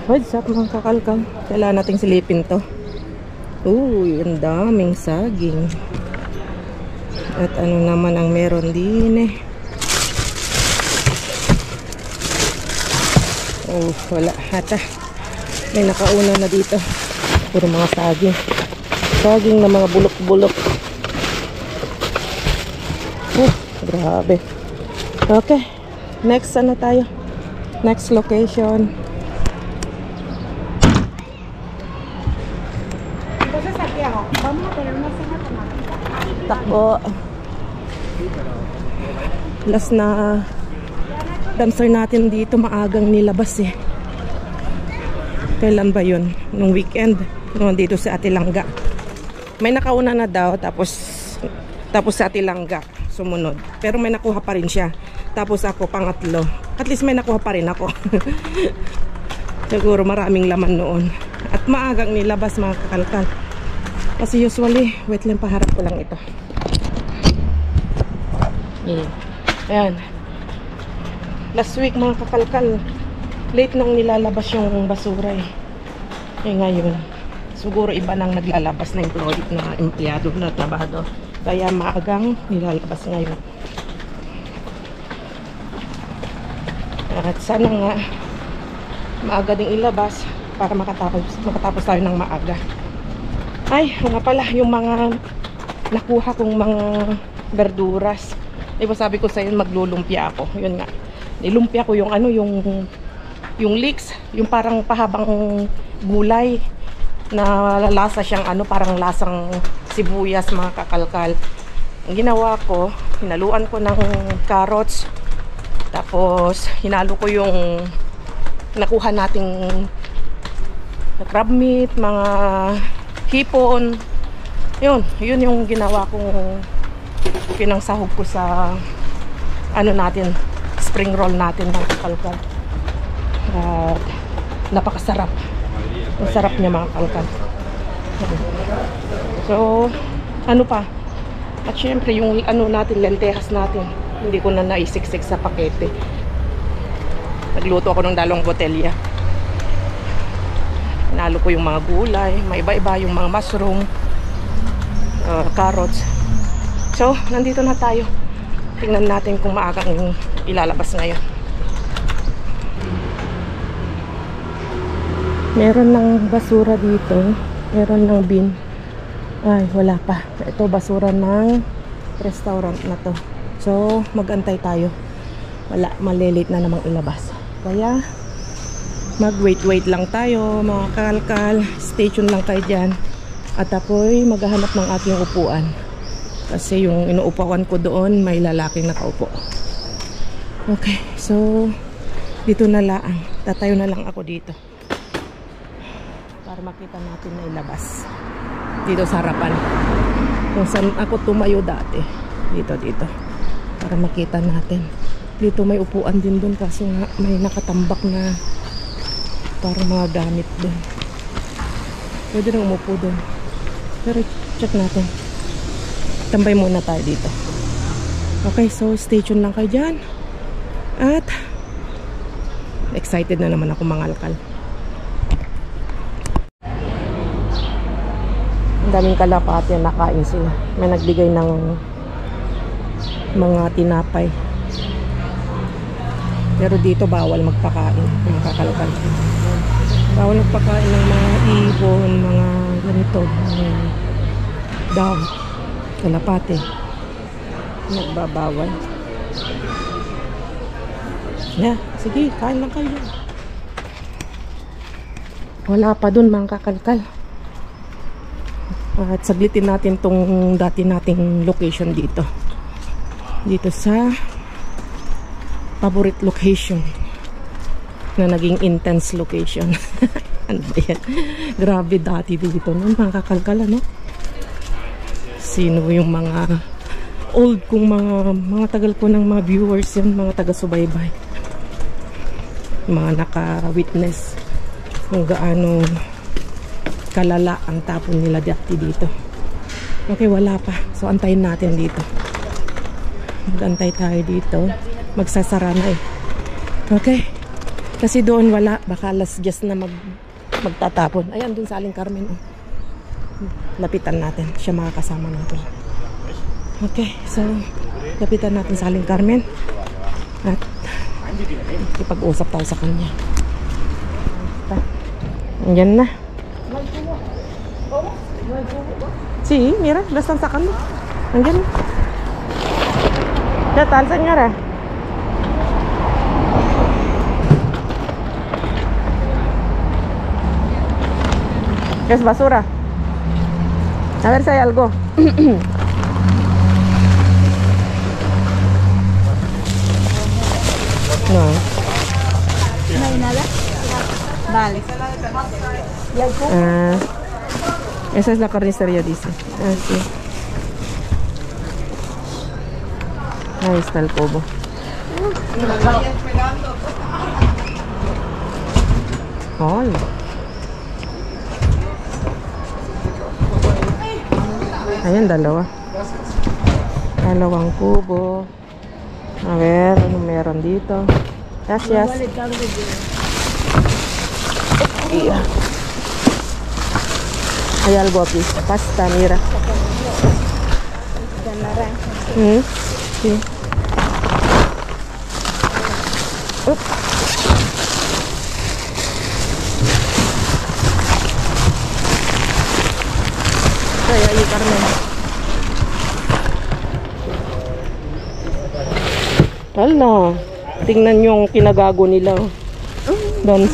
What's up mga kakalkal? Kailangan nating silipin to. Uy, ang daming saging. At ano naman ang meron din eh. Oh, wala. Hata. May nakauna na dito. Puro mga saging. Saging na mga bulok-bulok. Grabe. Okay. Next ano tayo? Next location. Takbo. Last na dumpster natin dito, maagang nilabas eh. Kailan ba yun? Nung weekend. Nung dito sa Atilanga. May nakauna na daw, tapos sa Atilanga sumunod. Pero may nakuha pa rin siya. Tapos ako pangatlo. At least may nakuha pa rin ako. Siguro maraming laman noon. At maagang nilabas mga kakalkal. Kasi usually, wait lang, paharap ko lang ito. Ayan. Last week mga kakalkal, late nang nilalabas yung basura eh. Ngayon, siguro iba nang naglalabas na empleyado na trabado. Kaya maagang nilalabas ngayon. At sana nga, maaga ding ilabas para makatapos tayo ng maaga. Ay, nga pala, yung mga nakuha kong mga verduras. Diba sabi ko sa'yo, maglulumpia ako. Yun nga. Nilumpia ko yung ano, yung leeks, yung parang pahabang gulay na lasa siyang ano, parang lasang sibuyas mga kakalkal. Ang ginawa ko, hinaluan ko ng carrots. Tapos, hinalo ko yung nakuha nating crab meat, mga hipon. Yun yung ginawa kong pinangsahog ko sa ano natin, spring roll natin ng kakalkal. At napakasarap. Ang sarap niya mga kakalkal. So, ano pa? At syempre yung ano natin, lentehas natin, hindi ko na naisiksik sa pakete. Nagluto ako ng dalawang botelya. Nalo ko yung mga gulay, may iba-iba yung mga mushroom, carrots. So, nandito na tayo. Tingnan natin kung maagang ilalabas ngayon. Meron ng basura dito. Meron ng bin. Ay, wala pa. Ito basura ng restaurant na to. So, mag-antay tayo. Wala, malilate na namang ilabas. Kaya mag-wait lang tayo mga kakalkal. Stay tuned lang kayo dyan. At ako'y maghahanap ng aking upuan. Kasi yung inuupuan ko doon, may lalaking nakaupo. Okay, so dito na lang. Tatayo na lang ako dito. Para makita natin na ilabas. Dito sa harapan. Kung saan ako tumayo dati. Dito. Para makita natin. Dito may upuan din doon kasi may nakatambak na parang mga gamit doon. Pwede nang umupo doon. Pero check natin. Tambay muna tayo dito. Okay, so stay tuned lang kayo dyan. At excited na naman ako mga alkal. Ang daming kalapati, nakain sila. May nagbigay ng mga tinapay. Pero dito bawal magpakain, mga kakalkal. Bawal magpakain ng mga ibon, mga ganito, daw, kalapate. Nagbabawal. Sige, kain lang kayo. Wala pa dun mga kakalkal. At saglitin natin tong dati nating location dito. Dito sa favorite location na naging intense location. Ano ba yan? Grabe dati dito no? Mga kakalkal, no? Sino yung mga old kong mga tagal ko ng mga viewers yan, mga taga-subaybay, mga naka-witness kung gaano kalala ang tapon nila dati dito. Okay, wala pa. So, antayin natin dito. Mag-antay tayo dito. Magsasara na eh. Okay. Kasi doon wala, baka alas 10 na magtatapon. Ayan, dun sa Aling Carmen. Oh. Lapitan natin. Siya makakasama natin. Okay, so lapitan natin sa Aling Carmen. At ipag-usap tayo sa kanya. Ayan na. Sí, mira, la están sacando. Ayan. ¿Qué tal, señora? Es basura. A ver si hay algo. No. ¿No hay nada? Vale. Ah, esa es la carnicería, dice. Ah, sí. Ahí está el cobo. Ay. Ayan, dalawang kubo. A ver, ano meron dito? Gracias. Yeah. Hay algo aquí. Pasta, mira. Sí. Ay, ay, Carmen. Hala, tingnan yung kinagago nila. Doon.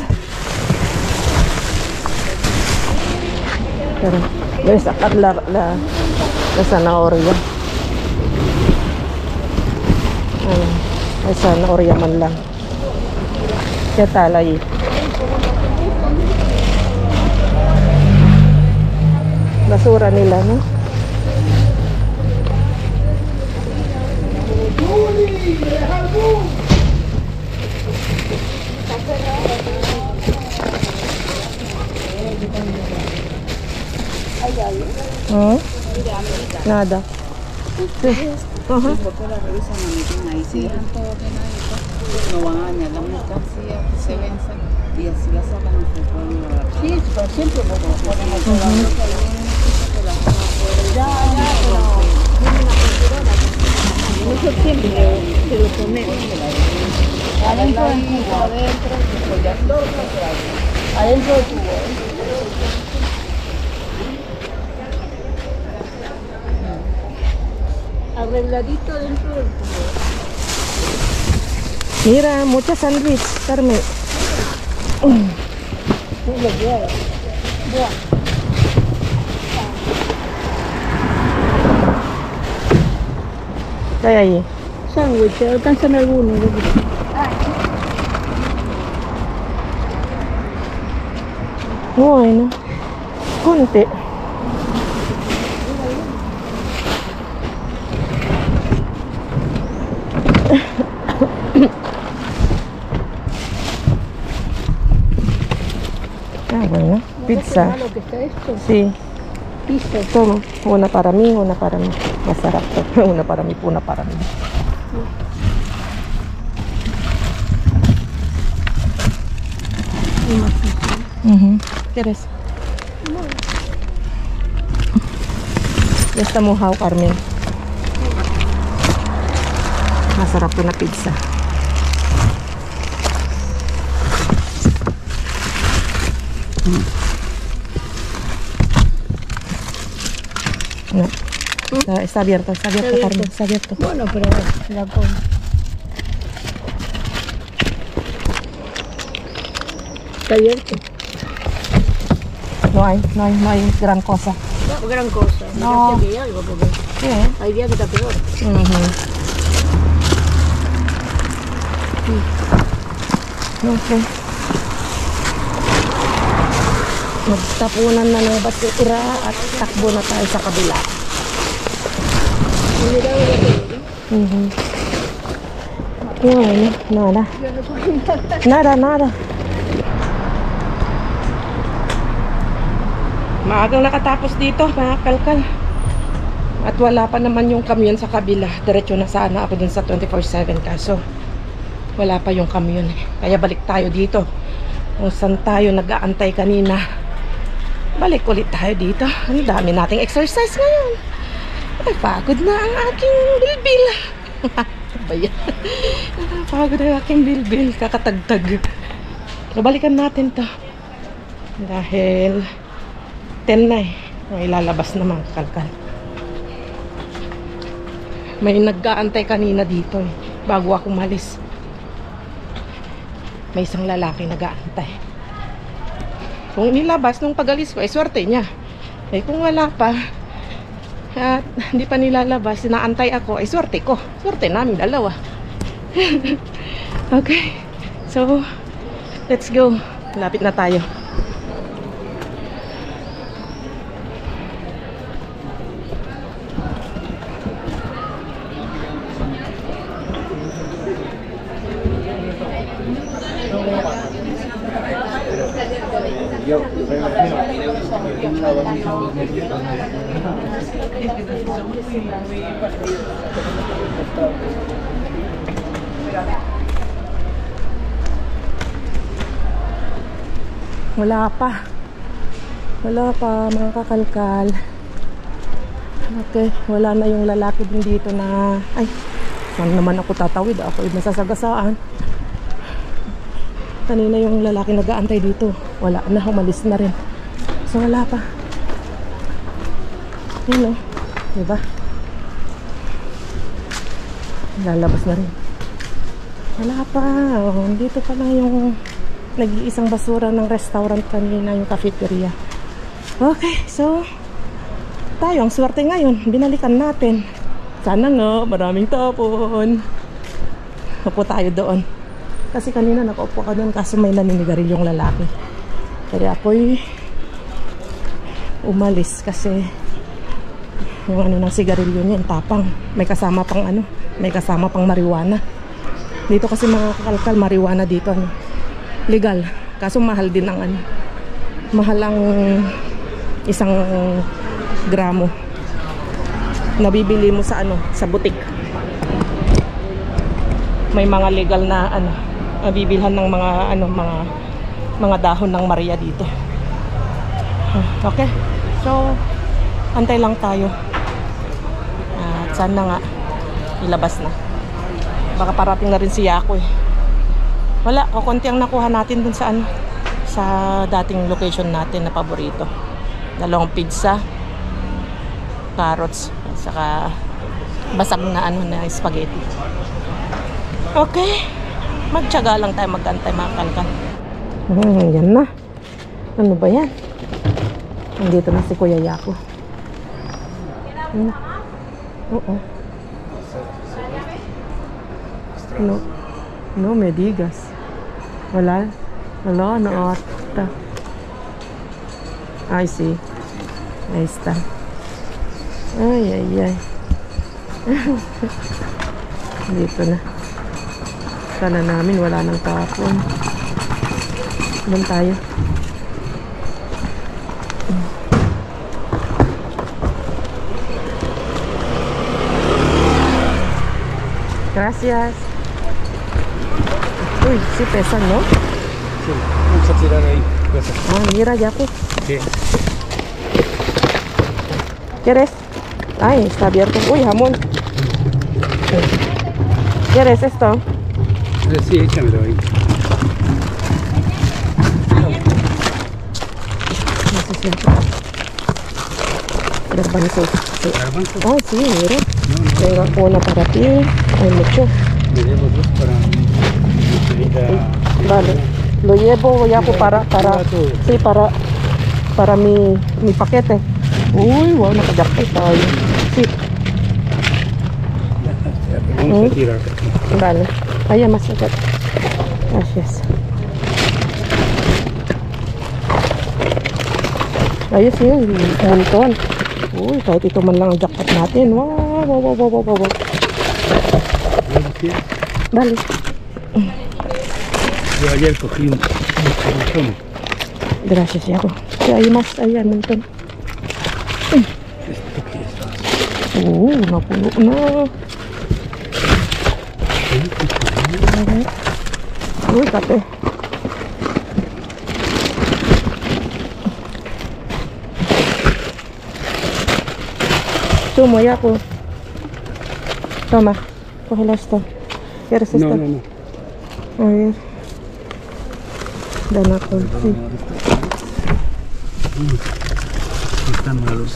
Pero, may sakat la zanahoria. May zanahoria man lang. Kaya talay. Basura nila, no? Nada. Porque la revisan y meten ahí, si dejan todo que nadie no van a dañar la mercancía, se venzan y así la sacan y se pueden llevar. Sí, pero siempre lo ponemos toda la ropa mucho tiempo que lo ponemos adentro del tubo, adentro del tubo. Arregladito dentro del tubo. Mira, muchas sándwich, Carmen. ¿Qué hay ahí? Sándwich, alcanzan algunos. Bueno, conte. Ah, bueno, pizza. ¿Lo que está esto? Sí, Pizza. toma. Una para mí, una para mí. Masarap to. Una para mí, una para mí. ¿Quieres? Ya está mojado, Carmen. Masarap to na pizza. No. Está abierto, Carmen, está abierto. Bueno, pero la pongo. ¿Está abierto? No hay gran cosa. No, gran cosa. No. Que hay algo, porque Sí, hay días que está peor. Okay. Magtapunan na ng basura at takbo na tayo sa kabila. Nada. Maagang nakatapos dito, mga kalkal. At wala pa naman yung kamyon sa kabila. Diretso na sana ako dun sa 24/7 kaso Wala pa yung kamyon eh. Kaya balik tayo dito. Kung saan tayo nag-aantay kanina. Balik ulit tayo dito. Ang dami nating exercise ngayon. Ay, pagod na ang aking bilbil. Ba yan? Pagod na ang aking bilbil. Kakatagtag. Balikan natin to. Dahil 10 na eh. May lalabas naman kalkal. May nag-aantay kanina dito eh. Bago ako umalis. May isang lalaki nag-aantay. Kung nilabas nung pag-alis ko, swerte niya. Eh kung wala pa, at hindi pa nilalabas, inaantay ako, swerte ko. Swerte namin dalawa. Okay. So, let's go. Lapit na tayo. Wala pa mga kakalkal. Okay, wala na yung lalaki din dito na ay, saan naman ako tatawid? Ako ay masasagasaan. Kanina yung lalaki nag-aantay dito. Wala na, umalis na rin. So wala pa. Yun o, diba? Lalabas na rin. Wala pa. Oh, dito pa lang yung nag-iisang basura ng restaurant kanina, yung cafeteria. Okay, so tayo, ang swerte ngayon, binalikan natin. Sana nga, maraming tapon. Upo tayo doon. Kasi kanina nakaupo ka doon, kaso may naninigaril yung lalaki. Kaya ako'y umalis kasi yung ano ng sigarilyo niya, yung tapang. May kasama pang ano, may kasama pang marijuana. Dito kasi mga kakalkal, marijuana dito, ano, legal. Kaso mahal din ang ano, mahal ang isang gramo. Nabibili mo sa ano, sa butik. May mga legal na ano, mabibilhan ng mga ano, mga dahon ng Maria dito. Okay. So, antay lang tayo. At sana nga ilabas na. Baka parating na rin si Yako eh. Wala, kukunti ang nakuha natin dun sa ano, sa dating location natin na paborito. 2 pizza, carrots, at saka basag na ano na spaghetti. Okay. Magtiyaga lang tayo, mag-antay mga kalkan. Yan na. Ano ba yan? Nandito na si Kuya Yako. Oo. No, may digas. Wala, no ata. I see. Ahí está. Ay. Dito na. Sana namin wala nang tapon. Doon tayo. Gracias. Uy, sí pesan, ¿no? Sí, vamos a tirar ahí. Gracias. Ah, mira, Yako. Sí. ¿Quieres? Ay, está abierto. Uy, jamón. ¿Quieres esto? Sí, échamelo ahí. No sé si garbanzos. Sí. ¿Garbanzo? Oh, sí, mira. No. Tengo una para ti. Hay mucho. Me llevo 2 para mi Vale. Lo llevo ya para sí, para mi paquete. Uy, wow, nakajakit tayo. Sí. Vamos a tirar. Vale. Vaya más acá. Gracias. Ayos yun, montón. Uy, kahit ito man lang ang jackpot natin. Wow. Vale. Yo ayer cogí un montón. Gracias, Yako. Sí, hay más allá, un montón. ¿Esto qué es? Napuno na. Uy, kape. Sumo, Yaku. Toma, cógelo esto. ¿Quieres esto? No, no, no. A ver. Danakol, sí. Están malos.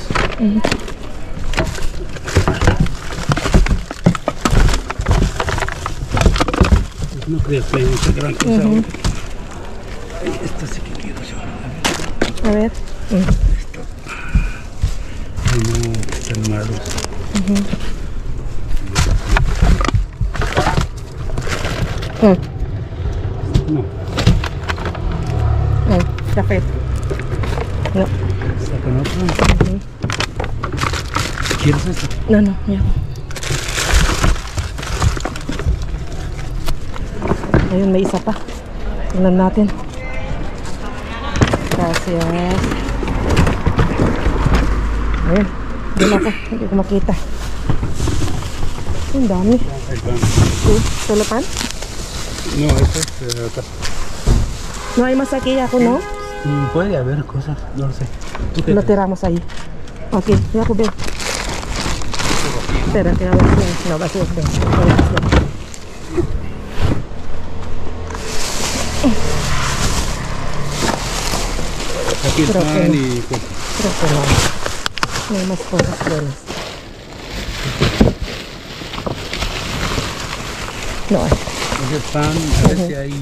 No creo que haya mucha gran cosa. Esta sí que quiero yo. A ver. Ay, no, están malos. No, Café. No. sacan otro. ¿Quieres esto? No, no, ya. Ayun, may isa pa. Tingnan natin. Gracias. Ayun. Doon ako. Hindi ko makita. Ang dami. Ahí van. Solo pan? No, esto es acá. No hay más aquí, ako, no? Puede haber cosas, no lo sé. ¿Tú qué Lo crees? tiramos ahí. Ok, ya ako, ven. Espera, que a ver si... No, vacío, ven. Aquí el Creo que pan no. y pues, Creo que no. No hay más cosas buenas. No hay. es el pan, a ver si hay...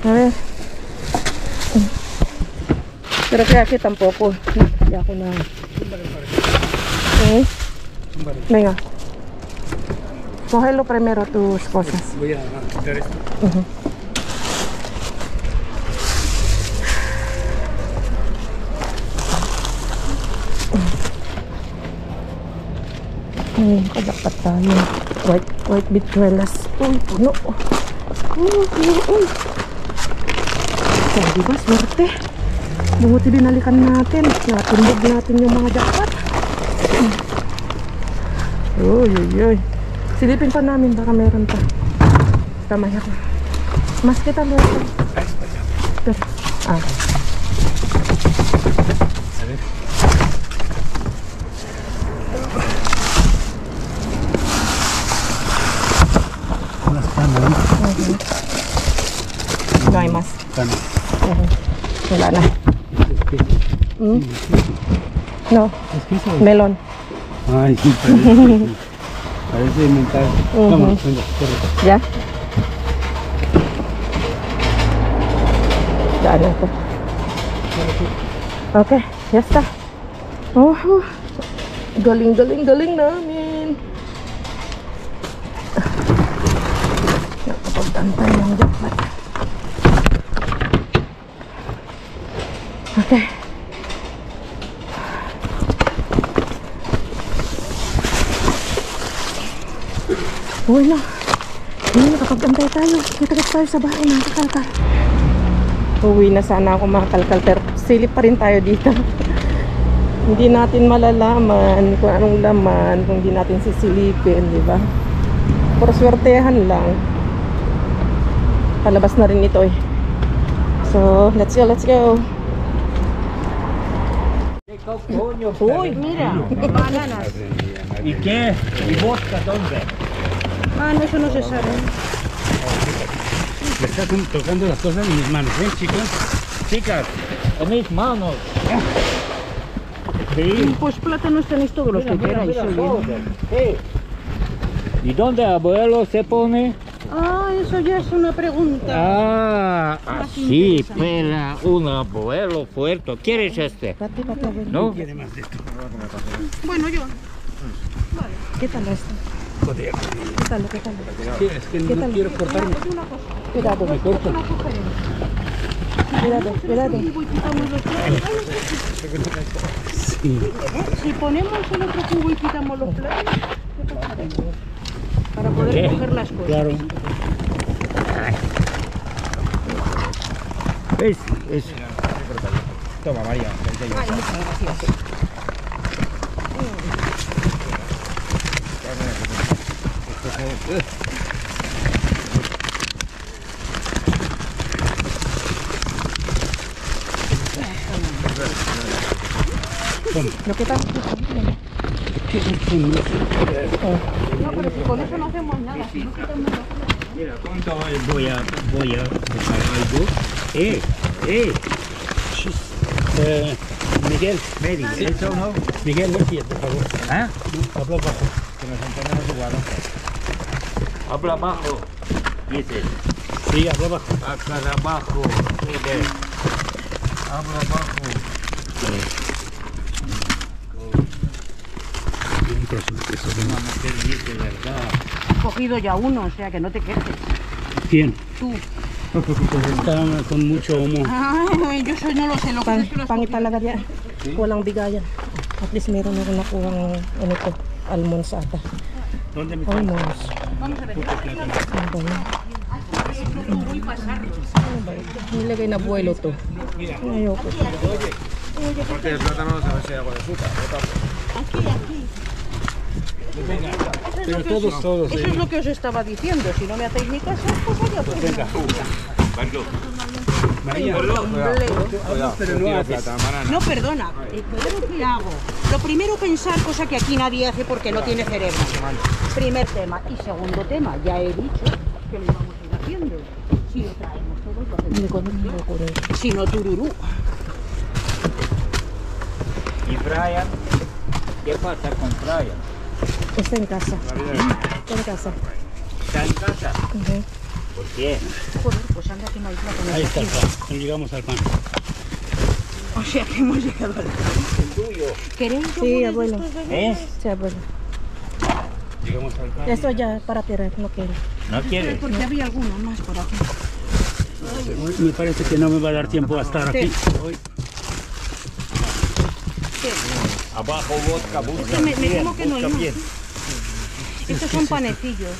A ver. Pero que aquí tampoco. No, ya ako na. Venga. Cógelo primero tus cosas. voy a quitar esto. Dapat tayo. White bituelas. Uy, puno. Uy. So, diba, swerte. Buti binalikan natin. Natindog natin yung mga jackpot. Uy. Silipin pa namin, baka meron pa. Tamay ako. Mas kita mo. Ah. A ver. Unas panas, ¿no? No hay más. Panas. Wala na. Es que... No, Es que eso... melon. Ay, sí, parece... parece mental. Vamos, venga, corre. Ya. Daan ako. Okay, ya está. Galing namin. Nakapagtantay ng jackpot. Okay. Uy na. Nakapagtantay tayo. Kita tayo sa bahay ng kakalkal. Uwi na sana ako mga kalkal, pero silip pa rin tayo dito. Hindi natin malalaman kung anong laman kung hindi natin sisilipin, di ba? Pero swertehan lang. Palabas na rin ito eh. So, let's go. Uy, mira, bananas. ¿Y qué? ¿Y vodka dónde? Ah, no, eso no se sabe. Me están tocando las cosas en mis manos, ¿ven, chicas? Chicas, en mis manos. Sí. Pues plátanos tenéis todos los que queráis. joder. Sí. ¿Y dónde abuelo se pone? Ah, eso ya es una pregunta. Ah, así, pela un abuelo fuerte. ¿Quieres este? Pate, abuelo. ¿No? Quiere más de esto. Bueno, yo. Vale. ¿Qué tal esto? Joder. ¿Qué tal? Es que no quiero cortarme. Cuidado, Me corto. Cuidado. Sí. Si ponemos el otro cubo y quitamos los platos, ¿qué pasará? Para poder ¿Qué? coger las cosas. Claro. ¿Ves? Es... Toma, María. Ay, muchas gracias. Lo que pasa no, pero si con eso no hacemos nada. Si no quitamos la... Mira, ¿cuánto voy a buscar algo? Miguel. Mary, ¿eso no? Miguel, no quiero, por favor. ¿Ah? No, habla bajo. Que nos entendemos igual, ¿no? Habla bajo. Dice. Sí, habla bajo. Acá abajo. Mire. Habla bajo. Una mujer dice verdad. He cogido ya uno, o sea que no te quejes. ¿Quién? Tú. Está con mucho humo. Ay, yo no lo sé, lo que es que los Pangit talaga yan. Walang bigayan. At least meron na rin nakuhang ano to, almonds ata. ¿Dónde me Almonds. Vamos a ver. Ano ba yan? Ano ba ito? Nilagay na buwelo to. Ayoko. Porque el plátano no sabe si hay algo de fruta. Aquí. Pero todos. Eso es lo que os estaba diciendo. Si no me hacéis ni caso, pues allá pues. Venga. María. Pero no haces. No, perdona. Claro que hago. Lo primero, pensar, cosa que aquí nadie hace porque no tiene cerebro. Primer tema. Y segundo tema, ya he dicho que lo vamos a ir haciendo. Si lo traemos todos, lo hacemos. Hindi ko alam ko rin. Si no, tururú. ¿Y Brian? ¿Qué pasa con Brian? Está en casa. Está en casa. ¿Está en casa? Ujú. ¿Por qué? Joder, pues anda que no hay plátano. Ahí está el pan. No llegamos al pan. O sea que hemos llegado al ¿El tuyo? ¿Queréis Sí, yogures abuelo. de estos de ¿Eh? Sí, abuelo. Llegamos al pan. Esto ya para tirar, no quiero. ¿No quieres? Porque había alguno más por aquí. Hoy me parece que no me va a dar tiempo a estar aquí. Hoy. Abajo vodka, busca Es que me bien, temo que no hay busca más. bien. Estos son panecillos.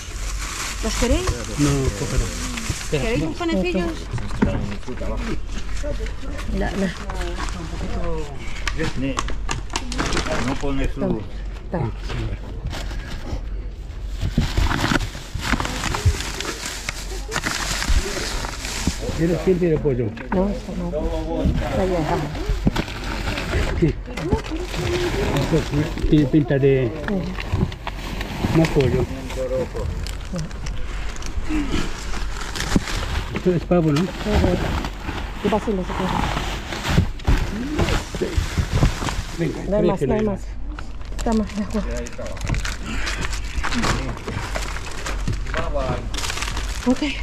¿Los queréis? No, cógelo. Espera. ¿Queréis un panecillos? Na. No pone su... Ta. ¿Quién tiene pollo? No, esto no. Está ya, dejamos. Esto tiene pinta de más pollo. Esto es pavo, ¿no? Di ba sila sa kanya? Venga, No hay más, que no hay más. Tama, ako. Okay.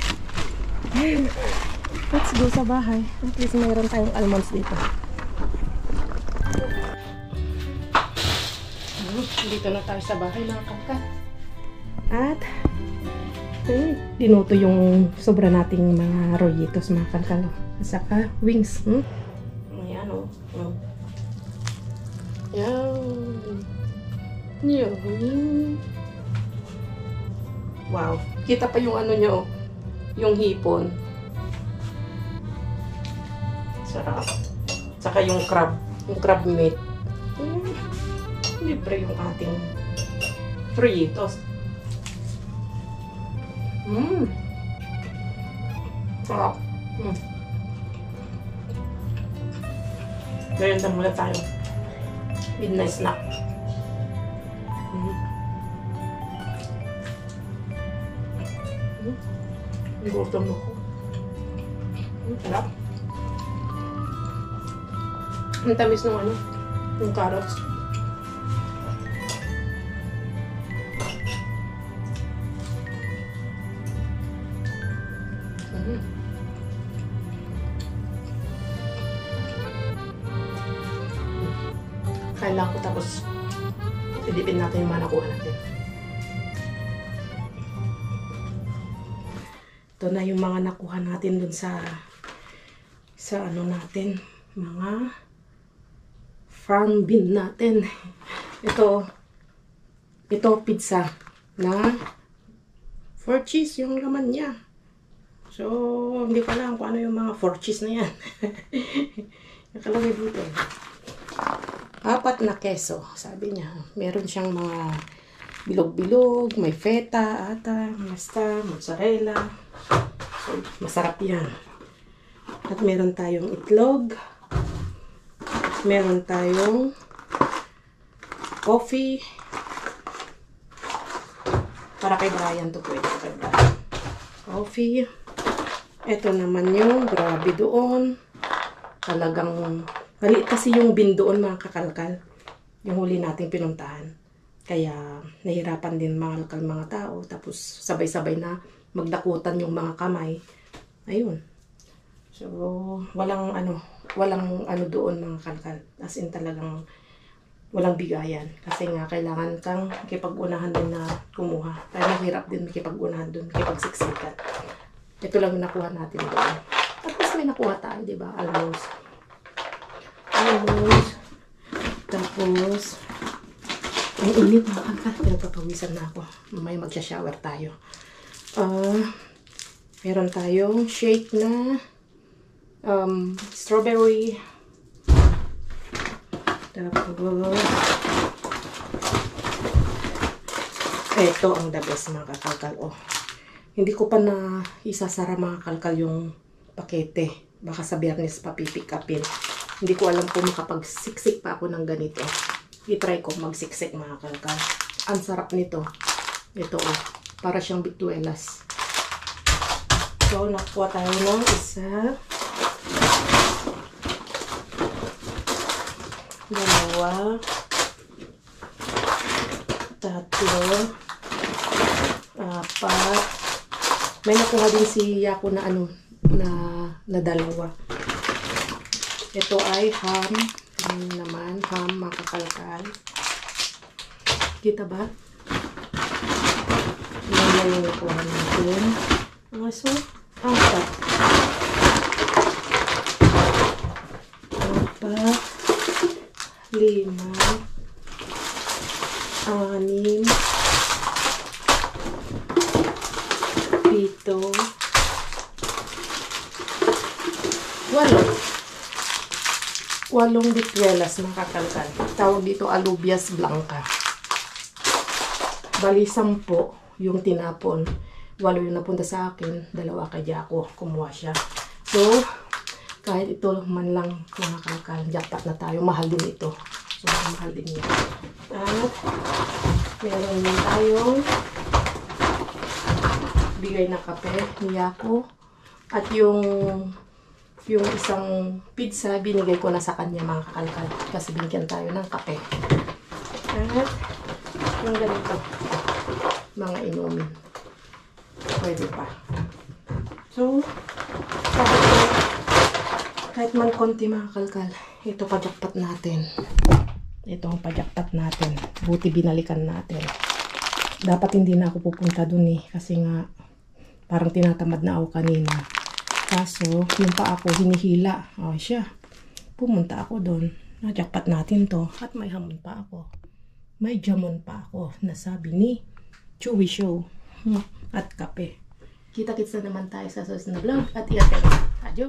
Let's go sa bahay. At least mayroon tayong almonds dito. Dito na tayo sa bahay mga kangkat. At dinuto yung sobra nating mga rollitos mga kangkalo. At saka wings. Ayan o. Yan. Yun. Wow. Kita pa yung ano nyo. Yung hipon. Sarap. Saka yung crab. Yung crab meat. Libre yung ating fritos. Sarap. Ngayon na muna tayo. Midnight snack. Gutom ako. Sarap. Ang tamis ng ano, yung carrots. Kain lang ko tapos silipin natin yung mga nakuha natin. Ito na yung mga nakuha natin dun sa ano natin, mga farm bin natin. Ito pizza na 4 cheese yung laman niya. So, hindi ko alam kung ano yung mga 4 cheese na yan. Nakalagay dito. 4 na keso, sabi niya. Meron siyang mga bilog-bilog, may feta, ata, basta, mozzarella. So, masarap yan. At meron tayong itlog. Meron tayong coffee. Para kay Brian to pwede kay Brian. Coffee. Ito naman yung grabe doon. Talagang maliit kasi yung bin doon mga kakalkal. Yung huli nating pinuntahan. Kaya nahirapan din makalkal mga tao. Tapos sabay-sabay na magdakutan yung mga kamay. Ayun. So walang ano doon mga kalkal. As in talagang walang bigayan. Kasi nga, kailangan kang makipag-unahan din na kumuha. Kaya mahirap din makipag-unahan doon, makipag-siksikan. Ito lang yung nakuha natin doon. At least may nakuha tayo, di ba? Almost. Tapos, ang init mga kalkal. Pinagpapawisan na ako. Mamaya magsha-shower tayo. Meron tayong shake na strawberry. Tapos, ito ang the best mga kakalkal. Oh, hindi ko pa na isasara mga kalkal yung pakete. Baka sa Biyernes pa pipick upin. Hindi ko alam kung makapagsiksik pa ako ng ganito. I-try ko magsiksik mga kalkal. Ang sarap nito. Ito oh, para siyang bituelas. So, nakuha tayo ng isa. Dalawa, tatlo, apat. May nakuha din si Yako na na dalawa. Ito ay ham. Ano naman, ham makakalkal. Kita ba? Yan yung nakuha natin. So, apat. Apat. 5, 6, 7, 8, 8 bituelas mga kakalkal. Tawag dito alubias blanca. Bali 10 yung tinapon. 8 yung napunta sa akin. 2 kay Jaco. Kumuha siya. So, kahit ito man lang mga kalkal, jackpot na tayo. Mahal din ito. So, mahal din niya. At meron din tayong bigay na kape ni Yako. At yung isang pizza, binigay ko na sa kanya mga kakalkal. Kasi binigyan tayo ng kape. At yung ganito. Mga inumin. Pwede pa. So, kahit man konti mga kalkal, ito pa-jackpot natin. Ito ang pa-jackpot natin. Buti binalikan natin. Dapat hindi na ako pupunta dun eh. Kasi nga, parang tinatamad na ako kanina. Kaso, yung pa ako hinihila. O siya, pumunta ako dun. Na-jackpot natin to. At may hamon pa ako. May jamon pa ako. Nasabi ni Chewy Show. At kape. Kita-kits na naman tayo sa susunod na vlog. At iyan. Adios!